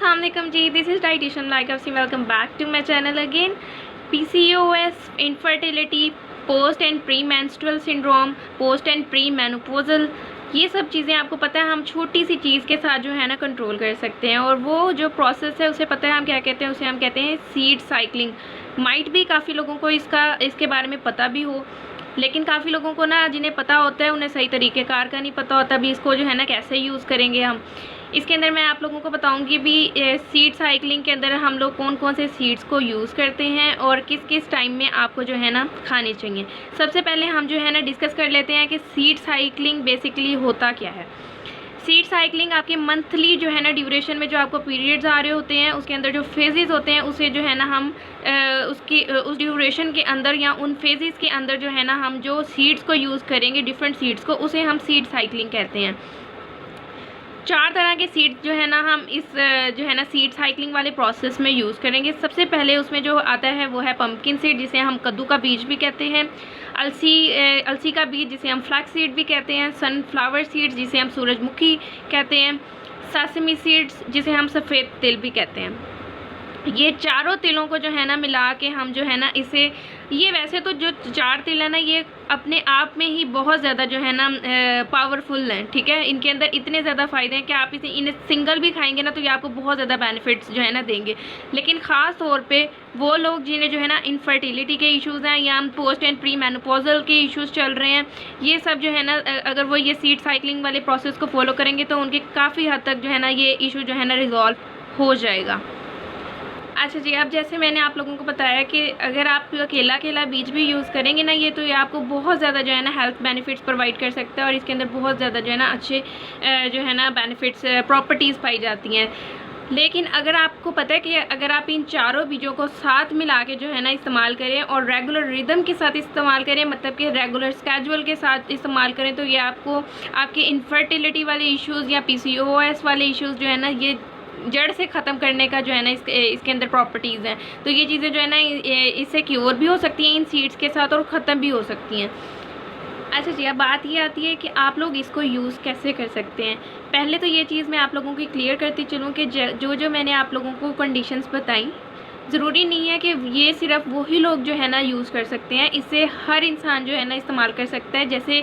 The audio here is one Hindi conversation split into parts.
अस्सलाम वालेकुम जी, this is dietitian Laika C. Welcome back to my channel again. PCOS, infertility, post and pre menstrual syndrome, post and pre menopausal, ये सब चीज़ें आपको पता है हम छोटी सी चीज़ के साथ जो है ना कंट्रोल कर सकते हैं। और वो जो प्रोसेस है उसे पता है हम क्या कहते हैं, उसे हम कहते हैं सीड साइकिलिंग। माइट भी काफ़ी लोगों को इसके बारे में पता भी हो, लेकिन काफ़ी लोगों को ना जिन्हें पता होता है उन्हें सही तरीक़ेकार का नहीं पता होता भी इसको जो है ना कैसे यूज़ करेंगे हम। इसके अंदर मैं आप लोगों को बताऊंगी भी सीड साइकिलिंग के अंदर हम लोग कौन कौन से सीड्स को यूज़ करते हैं और किस किस टाइम में आपको जो है ना खाने चाहिए। सबसे पहले हम जो है ना डिस्कस कर लेते हैं कि सीड साइकिलिंग बेसिकली होता क्या है। सीड साइकिलिंग आपके मंथली जो है ना ड्यूरेशन में जो आपको पीरियड्स आ रहे होते हैं उसके अंदर जो फेजेस होते हैं उसे जो है ना हम उस ड्यूरेशन के अंदर या उन फेजेस के अंदर जो है ना हम जो सीड्स को यूज़ करेंगे, डिफरेंट सीड्स को, उसे हम सीड साइकिलिंग कहते हैं। 4 तरह के सीड जो है ना हम इस जो है ना सीड साइकिलिंग वाले प्रोसेस में यूज़ करेंगे। सबसे पहले उसमें जो आता है वो है पम्पकिन सीड, जिसे हम कद्दू का बीज भी कहते हैं। अलसी का बीज, जिसे हम फ्लैक्स सीड भी कहते हैं। सनफ्लावर सीड्स, जिसे हम सूरजमुखी कहते हैं। सेसमी सीड्स, जिसे हम सफ़ेद तिल भी कहते हैं। ये चारों तिलों को जो है ना मिला के हम जो है ना इसे, ये वैसे तो जो 4 तिल है ना ये अपने आप में ही बहुत ज़्यादा जो है ना पावरफुल हैं, ठीक है। इनके अंदर इतने ज़्यादा फ़ायदे हैं कि आप इन्हें सिंगल भी खाएंगे ना तो ये आपको बहुत ज़्यादा बेनिफिट्स जो है ना देंगे। लेकिन ख़ास तौर पे वो लोग जिन्हें जो है ना इनफर्टिलिटी के इश्यूज़ हैं या पोस्ट एंड प्री मेनोपॉजल के इश्यूज़ चल रहे हैं, ये सब जो है ना अगर वो ये सीड साइकिलिंग वाले प्रोसेस को फॉलो करेंगे तो उनके काफ़ी हद तक जो है ना ये इशू जो है ना रिजॉल्व हो जाएगा। अच्छा जी, अब जैसे मैंने आप लोगों को बताया कि अगर आप अकेला बीज भी यूज़ करेंगे ना तो ये आपको बहुत ज़्यादा जो है ना हेल्थ बेनिफिट्स प्रोवाइड कर सकता है और इसके अंदर बहुत ज़्यादा जो है ना अच्छे जो है ना बेनिफिट्स प्रॉपर्टीज़ पाई जाती हैं। लेकिन अगर आपको पता है कि अगर आप इन चारों बीजों को साथ मिला के जो है ना इस्तेमाल करें और रेगुलर रिदम के साथ इस्तेमाल करें, मतलब कि रेगुलर स्केजुअल के साथ इस्तेमाल करें, तो ये आपको आपके इनफर्टिलिटी वाले इश्यूज़ या PCOS वाले इश्यूज़ जो है ना ये जड़ से ख़त्म करने का जो है ना इसके अंदर प्रॉपर्टीज़ हैं। तो ये चीज़ें जो है ना इससे क्योर भी हो सकती हैं इन सीड्स के साथ और ख़त्म भी हो सकती हैं। अच्छा जी, अब बात ये आती है कि आप लोग इसको यूज़ कैसे कर सकते हैं। पहले तो ये चीज़ मैं आप लोगों की क्लियर करती चलूँ कि जो मैंने आप लोगों को कंडीशंस बताई, ज़रूरी नहीं है कि ये सिर्फ वही लोग जो है ना यूज़ कर सकते हैं। इसे हर इंसान जो है ना इस्तेमाल कर सकता है। जैसे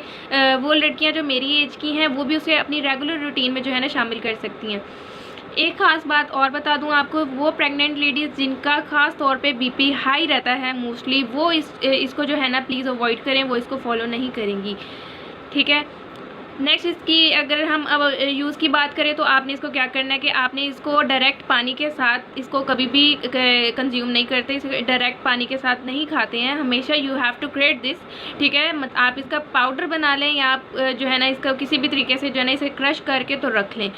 वो लड़कियाँ जो मेरी एज की हैं वो भी उसे अपनी रेगुलर रूटीन में जो है ना शामिल कर सकती हैं। एक ख़ास बात और बता दूं आपको, वो प्रेग्नेंट लेडीज़ जिनका ख़ास तौर पे BP हाई रहता है मोस्टली, वो इसको जो है ना प्लीज़ अवॉइड करें, वो इसको फॉलो नहीं करेंगी, ठीक है। नेक्स्ट, इसकी अगर हम अब यूज़ की बात करें तो आपने इसको क्या करना है कि आपने इसको डायरेक्ट पानी के साथ इसको कभी भी कंज्यूम नहीं करते, इसको डायरेक्ट पानी के साथ नहीं खाते हैं हमेशा। You have to create this, ठीक है। आप इसका पाउडर बना लें या आप जो है ना इसका किसी भी तरीके से जो है ना इसे क्रश करके तो रख लें,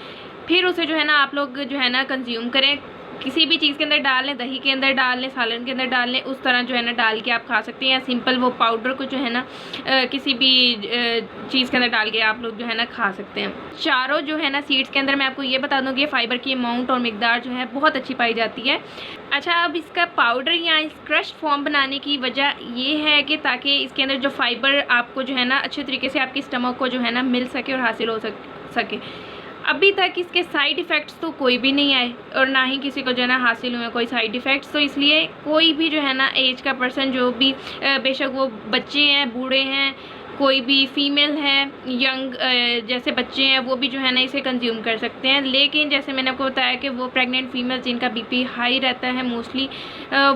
फिर उसे जो है ना आप लोग जो है ना कंज्यूम करें। किसी भी चीज़ के अंदर डाल लें, दही के अंदर डाल लें, सालन के अंदर डाल लें, उस तरह जो है ना डाल के आप खा सकते हैं। या सिंपल वो पाउडर को जो है ना किसी भी चीज़ के अंदर डाल के आप लोग जो है ना खा सकते हैं। चारों जो है ना सीड्स के अंदर मैं आपको ये बता दूँ कि फाइबर की अमाउंट और मिकदार जो है बहुत अच्छी पाई जाती है। अच्छा, अब इसका पाउडर या इस क्रश फॉर्म बनाने की वजह ये है कि ताकि इसके अंदर जो फाइबर आपको जो है ना अच्छे तरीके से आपकी स्टमक को जो है ना मिल सके और हासिल हो सके। अभी तक इसके साइड इफ़ेक्ट्स तो कोई भी नहीं आए और ना ही किसी को जो है ना हासिल हुए कोई साइड इफ़ेक्ट्स। तो इसलिए कोई भी जो है ना एज का पर्सन, जो भी बेशक वो बच्चे हैं, बूढ़े हैं, कोई भी फीमेल है, यंग जैसे बच्चे हैं, वो भी जो है ना इसे कंज्यूम कर सकते हैं। लेकिन जैसे मैंने आपको बताया कि वो प्रेग्नेंट फीमेल जिनका BP हाई रहता है मोस्टली,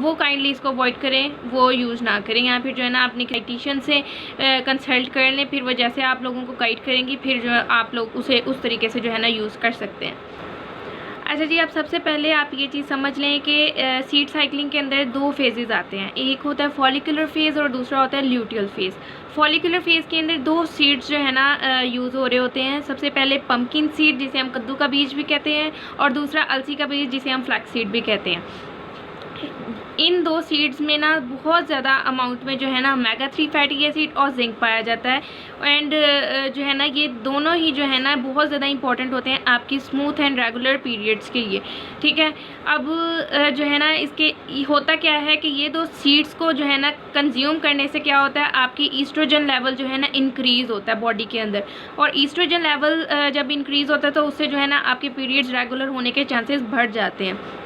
वो काइंडली इसको अवॉइड करें, वो यूज़ ना करें। या फिर जो है ना अपनी डाइटिशियन से कंसल्ट कर लें, फिर वो जैसे आप लोगों को गाइड करेंगी फिर जो आप लोग उसे उस तरीके से जो है ना यूज़ कर सकते हैं। अच्छा जी, अब सबसे पहले आप ये चीज़ समझ लें कि सीड साइकिलिंग के अंदर 2 फेजेज़ आते हैं। एक होता है फॉलिकुलर फेज़ और दूसरा होता है ल्यूटियल फेज़। फॉलिकुलर फेज़ के अंदर 2 सीड्स जो है ना यूज़ हो रहे होते हैं। सबसे पहले पम्पकिन सीड, जिसे हम कद्दू का बीज भी कहते हैं, और दूसरा अलसी का बीज, जिसे हम फ्लैक्स सीड भी कहते हैं। इन 2 सीड्स में ना बहुत ज़्यादा अमाउंट में जो है ना ओमेगा 3 फैटी एसिड और जिंक पाया जाता है। एंड जो है ना ये दोनों ही जो है ना बहुत ज़्यादा इंपॉर्टेंट होते हैं आपकी स्मूथ एंड रेगुलर पीरियड्स के लिए, ठीक है। अब जो है ना इसके होता क्या है कि ये 2 सीड्स को जो है ना कंज्यूम करने से क्या होता है, आपकी ईस्ट्रोजन लेवल जो है ना इंक्रीज़ होता है बॉडी के अंदर, और ईस्ट्रोजन लेवल जब इंक्रीज़ होता है तो उससे जो है ना आपके पीरियड्स रेगुलर होने के चांसेस बढ़ जाते हैं।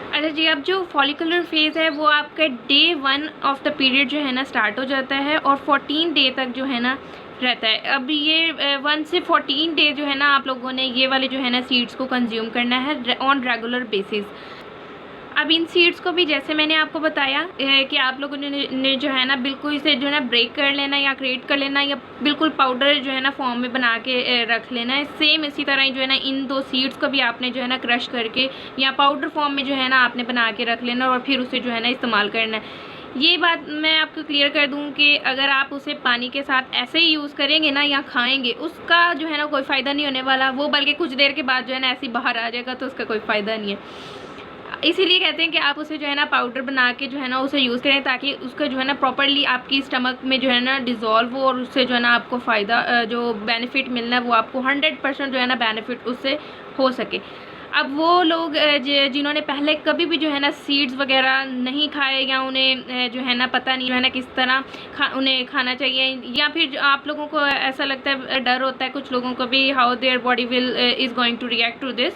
अच्छा जी, अब जो फॉलिकुलर फेज़ है वो आपका डे 1 ऑफ द पीरियड जो है ना स्टार्ट हो जाता है और 14 डे तक जो है ना रहता है। अब ये 1 से 14 डे जो है ना आप लोगों ने ये वाले जो है ना सीड्स को कंज्यूम करना है ऑन रेगुलर बेसिस। अब इन सीड्स को भी जैसे मैंने आपको बताया कि आप लोगों ने जो है ना बिल्कुल इसे जो है ना ब्रेक कर लेना या क्रिएट कर लेना या बिल्कुल पाउडर जो है ना फॉर्म में बना के रख लेना है। सेम इसी तरह ही जो है ना इन 2 सीड्स को भी आपने जो है ना क्रश करके या पाउडर फॉर्म में जो है ना आपने बना के रख लेना और फिर उसे जो है ना इस्तेमाल करना है। ये बात मैं आपको क्लियर कर दूं कि अगर आप उसे पानी के साथ ऐसे ही यूज़ करेंगे ना या खाएंगे, उसका जो है ना कोई फ़ायदा नहीं होने वाला, वो बल्कि कुछ देर के बाद जो है ना ऐसे ही बाहर आ जाएगा, तो उसका कोई फ़ायदा नहीं है। इसीलिए कहते हैं कि आप उसे जो है ना पाउडर बना के जो है ना उसे यूज़ करें ताकि उसका जो है ना प्रॉपरली आपकी स्टमक में जो है ना डिज़ोल्व हो और उससे जो है ना आपको फ़ायदा जो बेनिफिट मिलना है वो आपको 100% जो है ना बेनिफिट उससे हो सके। अब वो लोग जिन्होंने पहले कभी भी जो है ना सीड्स वगैरह नहीं खाए या उन्हें जो है ना पता नहीं जो है ना किस तरह उन्हें खाना चाहिए, या फिर आप लोगों को ऐसा लगता है, डर होता है कुछ लोगों को भी how their body will is going to react to this,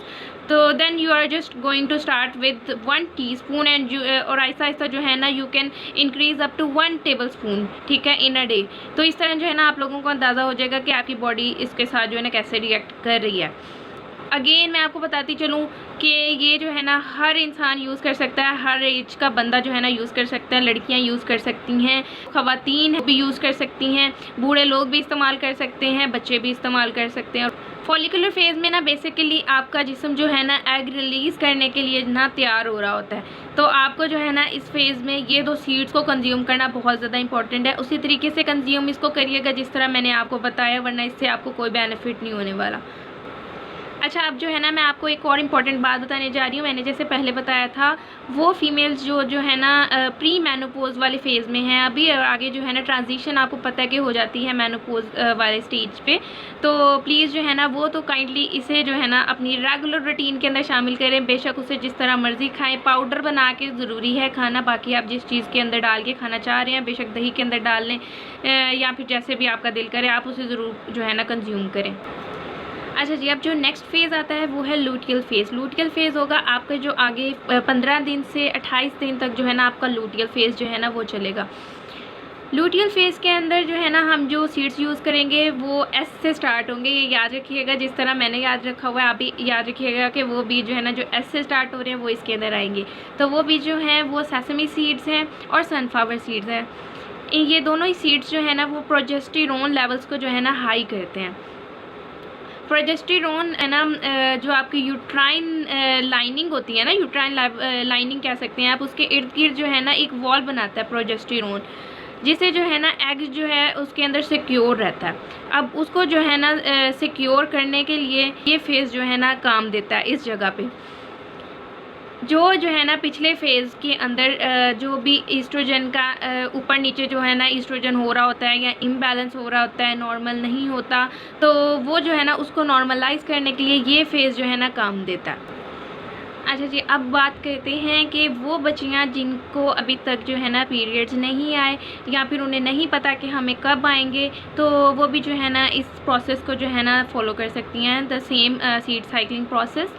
तो then you are just going to start with 1 teaspoon and और ऐसा ऐसा जो है ना you can increase up to 1 tablespoon, ठीक है, इन अ डे। तो इस तरह जो है ना आप लोगों को अंदाज़ा हो जाएगा कि आपकी बॉडी इसके साथ जो है ना कैसे रिएक्ट कर रही है। अगेन मैं आपको बताती चलूँ कि ये जो है ना हर इंसान यूज़ कर सकता है, हर एज का बंदा जो है ना यूज़ कर सकता है, लड़कियां यूज़ कर सकती हैं, ख़वातीन भी यूज़ कर सकती हैं, बूढ़े लोग भी इस्तेमाल कर सकते हैं, बच्चे भी इस्तेमाल कर सकते हैं। और फॉलिकुलर फेज़ में ना बेसिकली आपका जिस्म जो है ना एग रिलीज़ करने के लिए ना तैयार हो रहा होता है, तो आपको जो है ना इस फेज़ में ये 2 सीड्स को कंज्यूम करना बहुत ज़्यादा इंपॉर्टेंट है। उसी तरीके से कंज्यूम इसको करिएगा जिस तरह मैंने आपको बताया, वरना इससे आपको कोई बेनिफिट नहीं होने वाला। अच्छा, अब जो है ना मैं आपको एक और इम्पॉर्टेंट बात बताने जा रही हूँ। मैंने जैसे पहले बताया था वो फीमेल्स जो है ना प्री मेनोपॉज वाले फेज़ में हैं अभी, और आगे जो है ना ट्रांजिशन आपको पता है कि हो जाती है मेनोपॉज वाले स्टेज पे, तो प्लीज़ जो है ना वो तो काइंडली इसे जो है ना अपनी रेगुलर रूटीन के अंदर शामिल करें। बेशक उसे जिस तरह मर्ज़ी खाएं, पाउडर बना के ज़रूरी है खाना, बाकी आप जिस चीज़ के अंदर डाल के खाना चाह रहे हैं, बेशक दही के अंदर डाल लें या फिर जैसे भी आपका दिल करे आप उसे ज़रूर जो है ना कंज्यूम करें। अच्छा जी, अब जो नेक्स्ट फेज़ आता है वो है लूटियल फेज़। लूटियल फेज़ होगा आपका जो आगे 15 दिन से 28 दिन तक जो है ना आपका लूटियल फेज़ जो है ना वो चलेगा। लूटियल फेज़ के अंदर जो है ना हम जो सीड्स यूज़ करेंगे वो एस से स्टार्ट होंगे, ये याद रखिएगा, जिस तरह मैंने याद रखा हुआ है आप भी याद रखिएगा कि वो बीज जो है ना जो एस से स्टार्ट हो रहे हैं वो इसके अंदर आएंगे। तो वो बीज जो हैं वो सेसमी सीड्स हैं और सनफ्लावर सीड्स हैं। ये दोनों ही सीड्स जो है ना वो प्रोजेस्टेरोन लेवल्स को जो है ना हाई करते हैं। प्रोजेस्टेरोन है ना जो आपकी यूट्राइन लाइनिंग होती है ना, यूट्राइन लाइनिंग कह सकते हैं आप, उसके इर्द गिर्द जो है ना एक वॉल बनाता है प्रोजेस्टेरोन, जिसे जो है ना एग जो है उसके अंदर सिक्योर रहता है। अब उसको जो है ना सिक्योर करने के लिए ये फेज़ जो है ना काम देता है इस जगह पे। जो है ना पिछले फेज़ के अंदर जो भी ईस्ट्रोजन का ऊपर नीचे जो है ना ईस्ट्रोजन हो रहा होता है या इम्बैलेंस हो रहा होता है, नॉर्मल नहीं होता, तो वो जो है ना उसको नॉर्मलाइज़ करने के लिए ये फेज़ जो है ना काम देता है। अच्छा जी, अब बात करते हैं कि वो बच्चियां जिनको अभी तक जो है ना पीरियड्स नहीं आए या फिर उन्हें नहीं पता कि हमें कब आएंगे, तो वो भी जो है ना इस प्रोसेस को जो है ना फॉलो कर सकती हैं, the same seed cycling process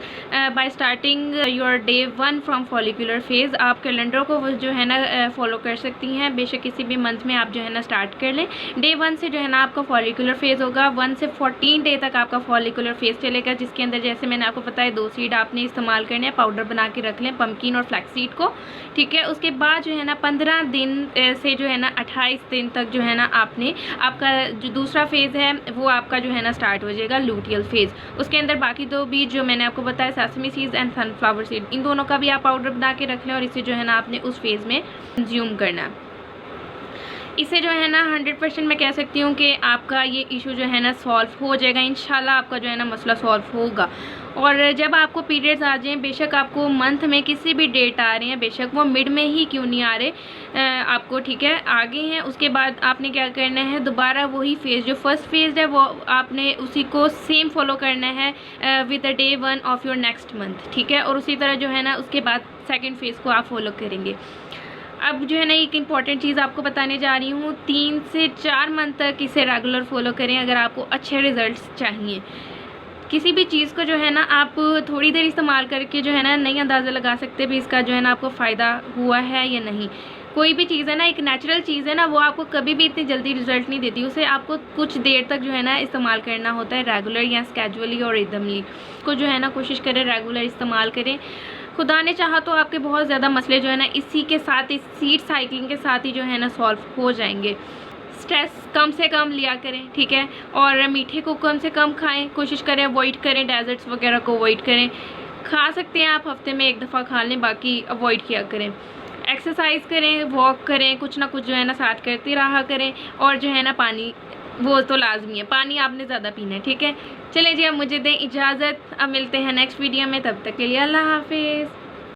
by starting your day 1 from follicular phase. आप कैलेंडर को वो जो है ना फॉलो कर सकती हैं, बेशक किसी भी मंथ में आप जो है ना स्टार्ट कर लें। डे 1 से जो है ना आपका फॉलिकुलर फेज़ होगा, 1 से 14 डे तक आपका फॉलिकुलर फेज़ चलेगा, जिसके अंदर जैसे मैंने आपको बताया 2 सीड आपने इस्तेमाल करने, पाउडर बना के रख लें पम्पकिन और फ्लैक्सीड को, ठीक है। उसके बाद जो है ना 15 दिन से जो है ना 28 दिन तक जो है ना आपने आपका जो दूसरा फेज़ है वो आपका जो है ना स्टार्ट हो जाएगा लूटियल फेज़। उसके अंदर बाकी 2 बीज जो मैंने आपको बताया sesame seeds and sunflower seed, इन दोनों का भी आप पाउडर बना के रख लें और इसे जो है ना आपने उस फेज़ में कंज्यूम करना है। इसे जो है ना 100% मैं कह सकती हूँ कि आपका ये इशू जो है ना सॉल्व हो जाएगा, इंशाल्लाह आपका जो है ना मसला सॉल्व होगा। और जब आपको पीरियड्स आ जाएं, बेशक आपको मंथ में किसी भी डेट आ रहे हैं, बेशक वो मिड में ही क्यों नहीं आ रहे आपको, ठीक है, आगे हैं, उसके बाद आपने क्या करना है, दोबारा वही फेज़ जो फर्स्ट फेज़ है वो आपने उसी को सेम फॉलो करना है with the day 1 of your next month, ठीक है। और उसी तरह जो है ना उसके बाद सेकेंड फेज़ को आप फॉलो करेंगे। अब जो है ना एक इम्पॉर्टेंट चीज़ आपको बताने जा रही हूँ, 3 से 4 मंथ तक इसे रेगुलर फॉलो करें अगर आपको अच्छे रिजल्ट्स चाहिए। किसी भी चीज़ को जो है ना आप थोड़ी देर इस्तेमाल करके जो है ना नहीं अंदाज़ा लगा सकते भी इसका जो है ना आपको फ़ायदा हुआ है या नहीं। कोई भी चीज़ है ना, एक नेचुरल चीज़ है ना, वो आपको कभी भी इतनी जल्दी रिजल्ट नहीं देती, उसे आपको कुछ देर तक जो है ना इस्तेमाल करना होता है, रेगुलर या स्केजुअली और रिदमली को जो है ना कोशिश करें रेगुलर इस्तेमाल करें। खुदा ने चाहा तो आपके बहुत ज़्यादा मसले जो है ना इसी के साथ, इस सीड साइकिलिंग के साथ ही जो है ना सॉल्व हो जाएंगे। स्ट्रेस कम से कम लिया करें, ठीक है, और मीठे को कम से कम खाएं, कोशिश करें अवॉइड करें, डेजर्ट्स वगैरह को अवॉइड करें। खा सकते हैं आप हफ्ते में 1 दफ़ा खा लें, बाकी अवॉइड किया करें। एक्सरसाइज करें, वॉक करें, कुछ ना कुछ जो है ना साथ करते रहा करें। और जो है ना पानी वो तो लाजमी है, पानी आपने ज़्यादा पीना है, ठीक है। चलें जी, अब मुझे दें इजाज़त, अब मिलते हैं नेक्स्ट वीडियो में, तब तक के लिए अल्लाह हाफिज़।